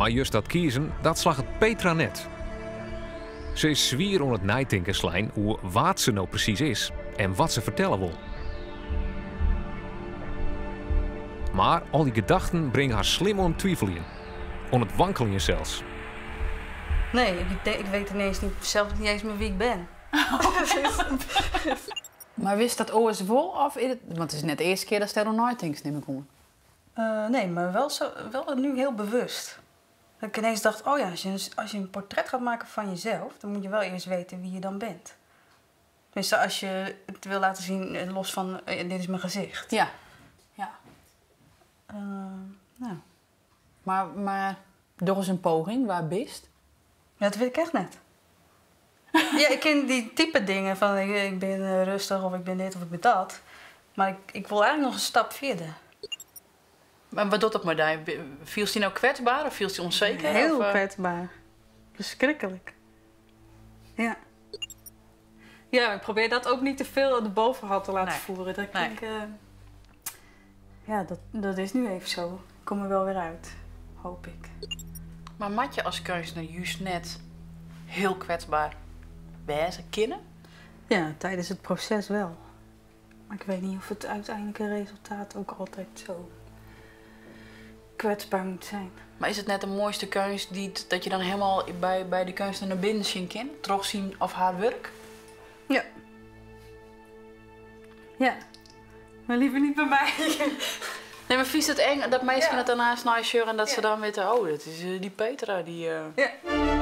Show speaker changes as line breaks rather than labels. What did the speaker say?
Maar juist dat kiezen, dat slag het Petra net. Ze is zwier om het nijtinkerslijn hoe wat ze nou precies is en wat ze vertellen wil. Maar al die gedachten brengen haar slim om twijfel in. Om het wankelen zelfs.
Nee, ik weet ineens zelf niet eens meer wie ik ben.
Maar wist dat ooit wel? Of want het is net de eerste keer dat Sterren Nijtinks neem ik om.
Nee, maar wel nu heel bewust. Dat ik ineens dacht, oh ja, als je een portret gaat maken van jezelf, dan moet je wel eerst weten wie je dan bent. Tenminste, als je het wil laten zien, los van, dit is mijn gezicht.
Ja.
Nou.
Maar door eens een poging, waar bist?
Ja, dat weet ik echt net. Ja, ik ken die type dingen van ik ben rustig of ik ben dit of ik ben dat. Maar ik wil eigenlijk nog een stap verder.
Maar wat doet dat met jou? Viel je nou kwetsbaar of viel je onzeker?
Heel
of,
kwetsbaar. Verschrikkelijk. Ja. Ja, ik probeer dat ook niet te veel aan de bovenhand te laten voeren. Dat ik denk, ja, dat is nu even zo. Ik kom er wel weer uit, hoop ik.
Maar mat je als kunstenaar juist net heel kwetsbaar wezen kennen?
Ja, tijdens het proces wel. Maar ik weet niet of het uiteindelijke resultaat ook altijd zo kwetsbaar moet zijn.
Maar is het net de mooiste kunst dat je dan helemaal bij de kunstenaar naar binnen zien kan? Terugzien of haar werk?
Ja. Ja. Maar liever niet bij mij.
Nee, maar vies het eng dat meisje het daarnaast naar je en dat ze dan weten, oh, dat is die Petra die...
Ja.